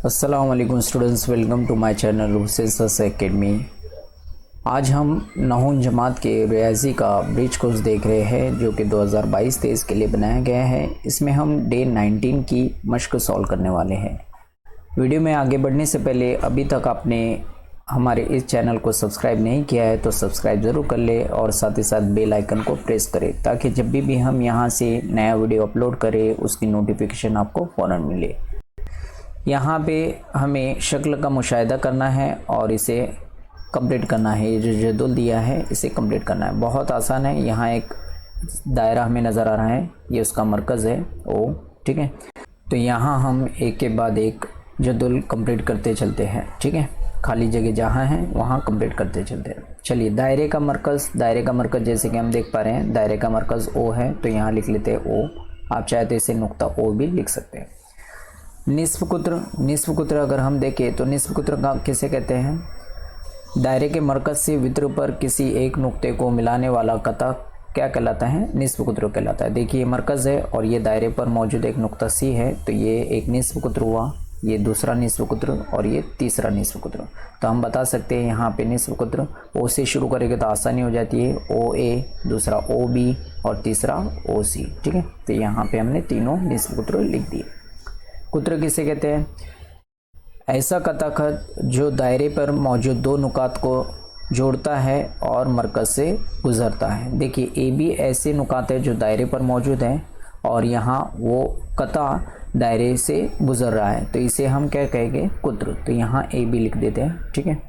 अस्सलाम वालेकुम students, welcome to my channel Hussain academy. आज हम नहुम जमात के रियाजी का ब्रिज कोर्स देख रहे हैं जो कि 2022-23 के लिए बनाया गया है। इसमें हम डे 19 की मश्क सॉल्व करने वाले हैं। वीडियो में आगे बढ़ने से पहले अभी तक आपने हमारे इस चैनल को सब्सक्राइब नहीं किया है तो सब्सक्राइब ज़रूर कर ले और साथ ही साथ बेल आइकन को प्रेस करें ताकि जब भी हम यहाँ से नया वीडियो अपलोड करें उसकी नोटिफिकेशन आपको फ़ौरन मिले। यहाँ पे हमें शक्ल का मुशाहिदा करना है और इसे कंप्लीट करना है। ये जो जदुल दिया है इसे कंप्लीट करना है, बहुत आसान है। यहाँ एक दायरा हमें नज़र आ रहा है, ये उसका मरकज़ है ओ, ठीक है। तो यहाँ हम एक के बाद एक जदुल कंप्लीट करते चलते हैं, ठीक है। खाली जगह जहाँ है वहाँ कंप्लीट करते चलते हैं। चलिए, दायरे का मरकज़ जैसे कि हम देख पा रहे हैं, दायरे का मरकज़ ओ है तो यहाँ लिख लेते हैं ओ। आप चाहे तो इसे नुक्ता ओ भी लिख सकते हैं। निस्फ कुत्र अगर हम देखें तो निस्फ कुत्र का किसे कहते हैं? दायरे के मरकज़ से वित्र पर किसी एक नुक्ते को मिलाने वाला कता क्या कहलाता है? निस्फ कुत्र कहलाता है। देखिए, ये मरकज़ है और ये दायरे पर मौजूद एक नुक्ता सी है तो ये एक निस्फ कुत्र हुआ, ये दूसरा निस्फ कुत्र और ये तीसरा निस्फ कुत्र। तो हम बता सकते हैं यहाँ पे निस्फ कुत्र ओ से शुरू करेंगे तो आसानी हो जाती है, ओ ए, दूसरा ओ बी और तीसरा ओ सी, ठीक है। तो यहाँ पे हमने तीनों निस्फ कुत्र लिख दिए। कुत्र किसे कहते हैं? ऐसा कथाखत जो दायरे पर मौजूद दो नुकात को जोड़ता है और मरकज़ से गुजरता है। देखिए, ए बी ऐसे नुकात है जो दायरे पर मौजूद हैं और यहाँ वो कता दायरे से गुजर रहा है तो इसे हम क्या कहेंगे? कुत्र। तो यहाँ ए बी लिख देते हैं, ठीक है।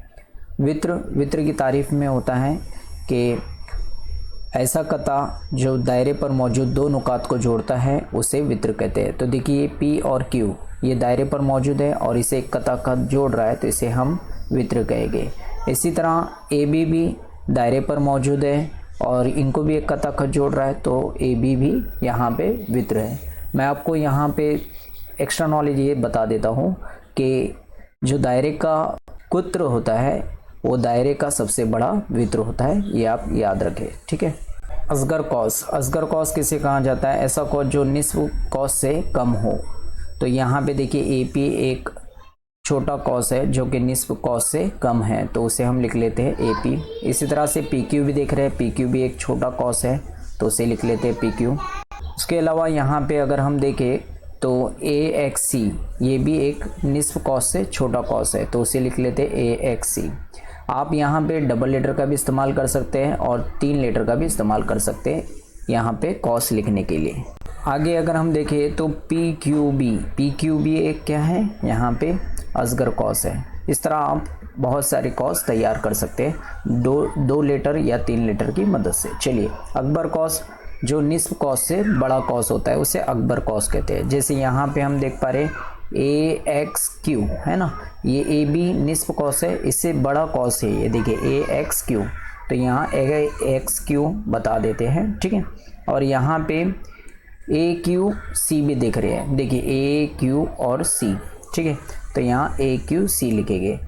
वित्र की तारीफ में होता है कि ऐसा कता जो दायरे पर मौजूद दो नुकात को जोड़ता है उसे वित्र कहते हैं। तो देखिए, पी और क्यू ये दायरे पर मौजूद है और इसे एक कता का जोड़ रहा है तो इसे हम वित्र कहेंगे। इसी तरह ए बी भी दायरे पर मौजूद है और इनको भी एक कता का जोड़ रहा है तो ए बी भी यहाँ पे वित्र है। मैं आपको यहाँ पे एक्स्ट्रा नॉलेज ये बता देता हूँ कि जो दायरे का कुत्र होता है वो दायरे का सबसे बड़ा वित्र होता है, ये आप याद रखें, ठीक है। असगर कौस किसे कहा जाता है? ऐसा कौस जो निस्फ कौस से कम हो। तो यहाँ पे देखिए, ए पी एक छोटा कौस है जो कि निस्फ कौस से कम है तो उसे हम लिख लेते हैं ए पी। इसी तरह से पी क्यू भी देख रहे हैं, पी क्यू भी एक छोटा कौस है तो उसे लिख लेते हैं पी क्यू। उसके अलावा यहाँ पे अगर हम देखें तो ए एक्स सी ये भी एक निस्फ कौस से छोटा कौस है तो उसे लिख लेते हैं ए एक्स सी। आप यहाँ पे डबल लेटर का भी इस्तेमाल कर सकते हैं और 3 लेटर का भी इस्तेमाल कर सकते हैं यहाँ पे कॉस लिखने के लिए। आगे अगर हम देखें तो पी क्यू बी एक क्या है? यहाँ पे असगर कॉस है। इस तरह आप बहुत सारे कॉस तैयार कर सकते हैं दो लेटर या 3 लेटर की मदद से। चलिए, अकबर कॉस जो निस्फ कॉस से बड़ा कॉस होता है उसे अकबर कॉस कहते हैं। जैसे यहाँ पे हम देख पा रहे ए एक्स क्यू है ना, ये ए बी निस्फ कॉस है, इससे बड़ा कॉस है ये देखिए ए एक्स क्यू, तो यहाँ ए एक्स क्यू बता देते हैं, ठीक है। और यहाँ पे ए क्यू सी भी देख रहे हैं, देखिए ए क्यू और सी, ठीक है। तो यहाँ ए क्यू सी लिखेंगे।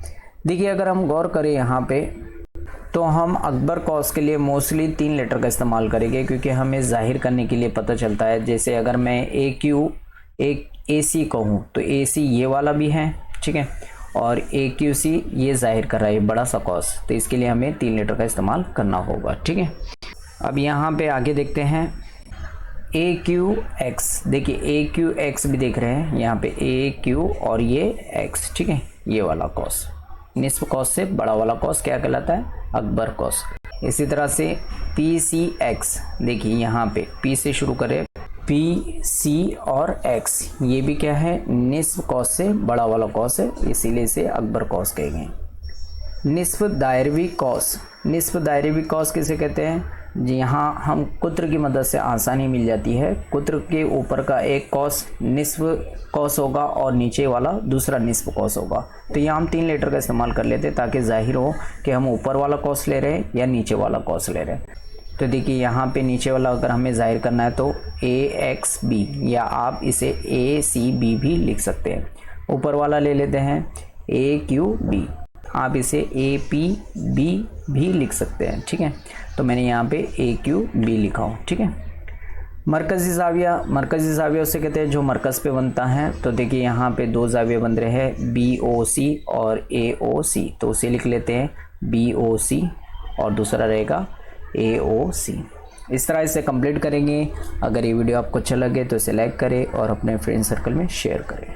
देखिए, अगर हम गौर करें यहाँ पे तो हम अकबर कॉस के लिए मोस्टली 3 लेटर का इस्तेमाल करेंगे क्योंकि हमें जाहिर करने के लिए पता चलता है। जैसे अगर मैं ए क्यू एक ए सी कहूँ तो ए सी ये वाला भी है, ठीक है, और ए क्यू सी ये जाहिर कर रहा है बड़ा सा कॉस, तो इसके लिए हमें 3 लेटर का इस्तेमाल करना होगा, ठीक है। अब यहाँ पे आगे देखते हैं ए क्यू एक्स। देखिए, ए क्यू एक्स भी देख रहे हैं यहाँ पे ए क्यू और ये एक्स, ठीक है, ये वाला कॉस निस्फ कॉस से बड़ा वाला कॉस क्या कहलाता है? अकबर कॉस। इसी तरह से पी सी एक्स, देखिए यहाँ पे पी से शुरू करें, पी सी और एक्स ये भी क्या है? निस्फ कॉस से बड़ा वाला कॉस है, इसीलिए इसे अकबर कॉस कहे गए। निस्फ दायरवी कॉस किसे कहते हैं? यहाँ हम कुत्र की मदद से आसानी मिल जाती है। कुत्र के ऊपर का एक कॉस निस्फ कॉस होगा और नीचे वाला दूसरा निस्फ कॉस होगा, तो यहाँ हम 3 लेटर का इस्तेमाल कर लेते हैं ताकि जाहिर हो कि हम ऊपर वाला कॉस ले रहे हैं या नीचे वाला कॉस ले रहे हैं। तो देखिए, यहाँ पे नीचे वाला अगर हमें जाहिर करना है तो ए एक्स बी या आप इसे ए सी बी भी लिख सकते हैं। ऊपर वाला ले लेते हैं ए क्यू बी, आप इसे ए पी बी भी लिख सकते हैं, ठीक है। तो मैंने यहाँ पे ए क्यू बी लिखा हूँ, ठीक है। मरकज़ी ज़ाविया उसे कहते हैं जो मरकज़ पे बनता है। तो देखिए यहाँ पे दो ज़ाविया बन रहे हैं BOC और AOC, तो उसे लिख लेते हैं BOC और दूसरा रहेगा AOC। इस तरह इसे कंप्लीट करेंगे। अगर ये वीडियो आपको अच्छा लगे तो इसे लाइक करें और अपने फ्रेंड सर्कल में शेयर करें।